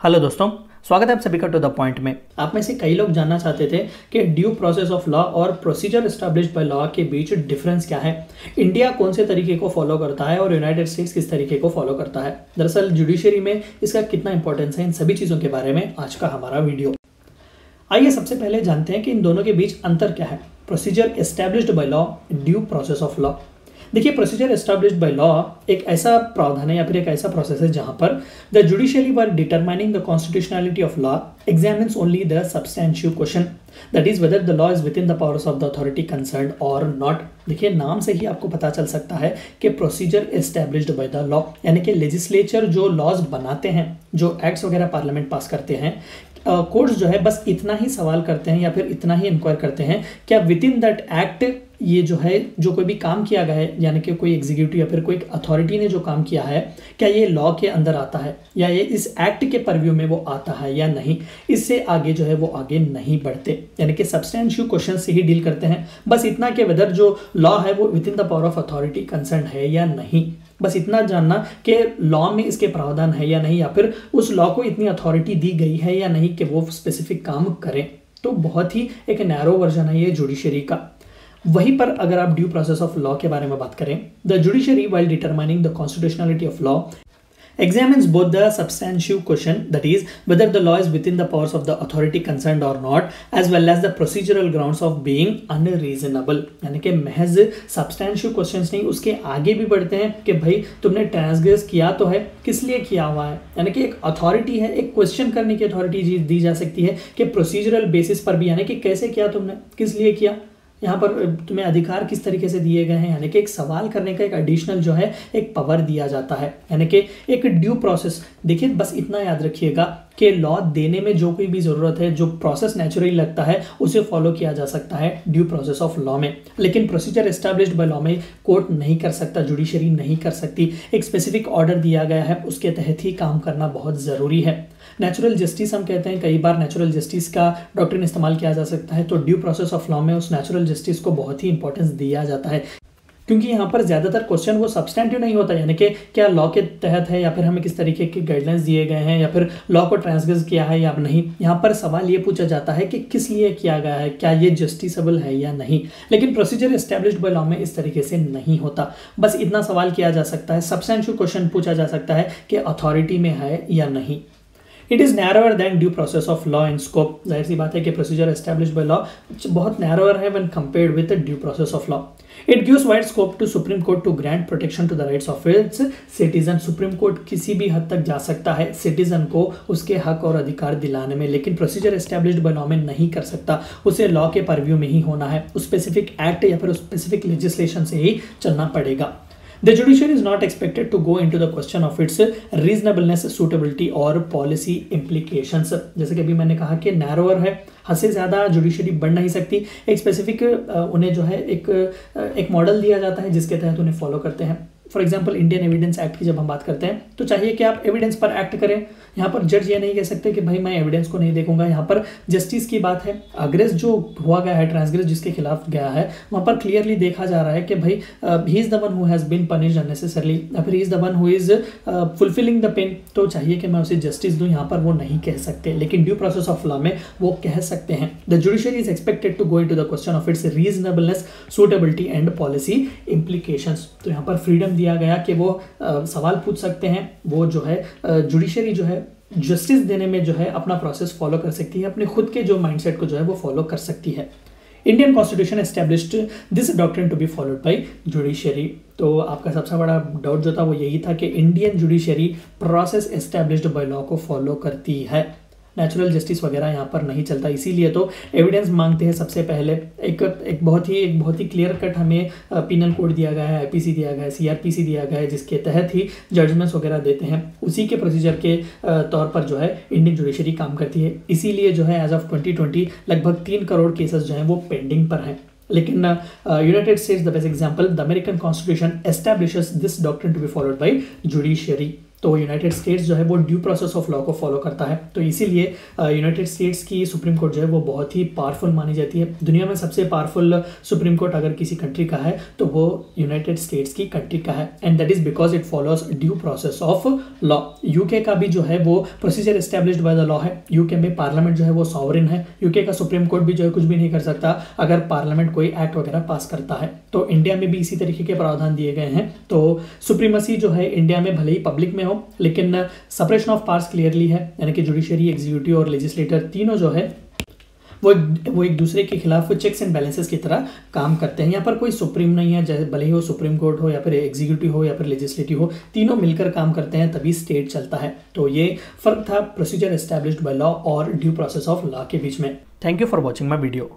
Hello दोस्तों, स्वागत है आप सभी का टू द पॉइंट में। आप में से कई लोग जानना चाहते थे कि ड्यू प्रोसेस ऑफ लॉ और प्रोसीजर एस्टैब्लिश्ड बाय लॉ के बीच डिफरेंस क्या है, इंडिया कौन से तरीके को फॉलो करता है और यूनाइटेड स्टेट्स किस तरीके को फॉलो करता है। दरअसल जुडिशरी में इसका कितना इंपॉर्टेंस है, इन सभी चीज़ों के बारे में आज का हमारा वीडियो। आइए सबसे पहले जानते हैं कि इन दोनों के बीच अंतर क्या है, procedure established by law, due process of law. देखिए, प्रोसीजर एस्टैब्लिश्ड बाय लॉ एक ऐसा प्रावधान है या फिर एक ऐसा प्रोसेस है जहां पर the judiciary were determining the constitutionality of law examines only the substantial question, that is whether the law is with in the powers of the authority concerned और नॉट। देखिए, नाम से ही आपको पता चल सकता है कि procedure established by the law यानी कि लेजिस्लेचर जो लॉज बनाते हैं, जो एक्ट्स वगैरह पार्लियामेंट पास करते हैं, कोर्ट्स जो है बस इतना ही सवाल करते हैं या फिर इतना ही इंक्वायर करते हैं क्या विद इन दैट एक्ट ये जो है, जो कोई भी काम किया गया है यानी कि कोई एग्जीक्यूटिव या फिर कोई अथॉरिटी ने जो काम किया है, क्या ये लॉ के अंदर आता है या ये इस एक्ट के परव्यू में वो आता है या नहीं। इससे आगे जो है वो आगे नहीं बढ़ते, यानी कि सब्सटेंशियल क्वेश्चन से ही डील करते हैं। बस इतना कि वेदर जो लॉ है वो with in the power of authority concern है या नहीं, बस इतना जानना कि लॉ में इसके प्रावधान है या नहीं, या फिर उस लॉ को इतनी अथॉरिटी दी गई है या नहीं कि वो स्पेसिफिक काम करें। तो बहुत ही एक नैरो वर्जन है ये जुडिशरी का। वहीं पर अगर आप ड्यू प्रोसेस ऑफ लॉ के बारे में बात करें, the judiciary while determining the constitutionality of law examines both the substantive question, that is whether the law is within the powers of the authority concerned or not, as well as the procedural grounds of being unreasonable। यानी कि महज substantive questions नहीं, उसके आगे भी बढ़ते हैं कि भाई तुमने ट्रांसग्रेस किया तो है, किस लिए किया हुआ है। यानी कि एक अथॉरिटी है, एक क्वेश्चन करने की अथॉरिटी दी जा सकती है कि प्रोसीजरल बेसिस पर भी, यानी कि कैसे किया तुमने, किस लिए किया, यहाँ पर तुम्हें अधिकार किस तरीके से दिए गए हैं, यानी कि एक सवाल करने का एक एडिशनल जो है एक पावर दिया जाता है। यानी कि एक ड्यू प्रोसेस, देखिए बस इतना याद रखिएगा कि लॉ देने में जो कोई भी ज़रूरत है, जो प्रोसेस नेचुरली लगता है, उसे फॉलो किया जा सकता है ड्यू प्रोसेस ऑफ लॉ में। लेकिन प्रोसीजर एस्टैब्लिश्ड बाय लॉ में कोर्ट नहीं कर सकता, जुडिशरी नहीं कर सकती। एक स्पेसिफिक ऑर्डर दिया गया है, उसके तहत ही काम करना बहुत ज़रूरी है। नेचुरल जस्टिस हम कहते हैं, कई बार नेचुरल जस्टिस का डॉक्ट्रिन इस्तेमाल किया जा सकता है, तो ड्यू प्रोसेस ऑफ लॉ में उस नेचुरल जस्टिस को बहुत ही इंपॉर्टेंस दिया जाता है, क्योंकि यहाँ पर ज़्यादातर क्वेश्चन वो सब्सटेंटिव नहीं होता, यानी कि क्या लॉ के तहत है या फिर हमें किस तरीके के गाइडलाइंस दिए गए हैं या फिर लॉ को ट्रांसग्रेस किया है या नहीं। यहाँ पर सवाल ये पूछा जाता है कि किस लिए किया गया है, क्या ये जस्टिसेबल है या नहीं। लेकिन प्रोसीजर एस्टैब्लिश्ड बाय लॉ में इस तरीके से नहीं होता, बस इतना सवाल किया जा सकता है, सब्सटेंशियल क्वेश्चन पूछा जा सकता है कि अथॉरिटी में है या नहीं। It is narrower than due process of law in scope. जाहिर सी बात है कि प्रोसीजर एस्टैब्लिश्ड बाय लॉ बहुत नैरोअर है when compared with due process of law. It gives wide scope to Supreme Court to grant protection to the rights of its citizen. Supreme Court किसी भी हद तक जा सकता है सिटीजन को उसके हक और अधिकार दिलाने में, लेकिन प्रोसीजर एस्टैब्लिश्ड बाय लॉ में नहीं कर सकता। उसे लॉ के परव्यू में ही होना है, उस स्पेसिफिक एक्ट या फिर उस स्पेसिफिक लेजिस्लेशन से ही चलना पड़ेगा। The judiciary is not expected to go into the question of its reasonableness, suitability और policy implications। जैसे कि अभी मैंने कहा कि नैरोअर है, हद से ज़्यादा जुडिशरी बढ़ नहीं सकती। एक स्पेसिफिक उन्हें जो है एक मॉडल दिया जाता है जिसके तहत उन्हें फॉलो करते हैं। For example Indian evidence act की जब हम बात करते हैं तो चाहिए कि आप एविडेंस पर एक्ट करें। यहाँ पर जज ये नहीं कह सकते कि भाई मैं एविडेंस को नहीं देखूंगा। यहाँ पर जस्टिस की बात है, अग्रेस जो हुआ गया है, ट्रांसग्रेस जिसके खिलाफ गया है, वहाँ पर क्लियरली देखा जा रहा है कि भाई he is the one who has been punished unnecessarily या फिर he is the one who is fulfilling the pain, तो चाहिए कि मैं उसे जस्टिस दूँ। यहाँ पर वो नहीं कह सकते, लेकिन ड्यू प्रोसेस ऑफ लॉ में वो कह सकते हैं। The judiciary is expected to go into the question of its reasonableness, suitability and policy implications. तो यहाँ पर फ्रीडम दिया गया कि वो सवाल पूछ सकते हैं। वो जो है जुडिशरी जो है जस्टिस देने में जो है अपना प्रोसेस फॉलो कर सकती है, अपने खुद के जो माइंडसेट को जो है वो फॉलो कर सकती है। Indian constitution established this doctrine to be followed by judiciary. तो आपका सबसे बड़ा डाउट जो था वो यही था कि Indian judiciary process established by law को फॉलो करती है, नेचुरल जस्टिस वगैरह यहाँ पर नहीं चलता। इसीलिए तो एविडेंस मांगते हैं सबसे पहले। एक बहुत ही क्लियर कट हमें पिनल कोड दिया गया है, आईपीसी दिया गया है, सीआरपीसी दिया गया है, जिसके तहत ही जजमेंट्स वगैरह देते हैं। उसी के प्रोसीजर के तौर पर जो है इंडियन जुडिशरी काम करती है। इसीलिए जो है एज ऑफ 2020 लगभग 3 करोड़ केसेस जो हैं वो पेंडिंग पर हैं। लेकिन United States the best example, the American constitution establishes this doctrine to be followed by judiciary. तो यूनाइटेड स्टेट्स जो है वो ड्यू प्रोसेस ऑफ लॉ को फॉलो करता है। तो इसीलिए यूनाइटेड स्टेट्स की सुप्रीम कोर्ट जो है वो बहुत ही पावरफुल मानी जाती है। दुनिया में सबसे पावरफुल सुप्रीम कोर्ट अगर किसी कंट्री का है तो वो यूनाइटेड स्टेट्स की कंट्री का है, and that is because it follows due process of law. UK का भी जो है वो procedure established by the law है। यूके में पार्लियामेंट जो है वो सॉवरेन है। यूके का सुप्रीम कोर्ट भी जो है कुछ भी नहीं कर सकता अगर पार्लियामेंट कोई एक्ट वगैरह पास करता है। तो इंडिया में भी इसी तरीके के प्रावधान दिए गए हैं। तो सुप्रीमसी जो है इंडिया में भले ही पब्लिक में हो, लेकिन सेपरेशन ऑफ पावर्स क्लियरली है, यानी कि जुडिशरी, एग्जीक्यूटिव और लेजिस्लेटर तीनों जो है वो एक दूसरे के खिलाफ चेक्स एंड बैलेंसेस की तरह काम करते हैं। यहाँ पर कोई सुप्रीम नहीं है, जैसे भले ही वो सुप्रीम कोर्ट हो या फिर एग्जीक्यूटिव हो या फिर लेजिस्लेटिव हो, तीनों मिलकर काम करते हैं तभी स्टेट चलता है। तो ये फर्क था प्रोसीजर एस्टैब्लिश्ड बाय लॉ और ड्यू प्रोसेस ऑफ लॉ के बीच में। Thank you for watching my video.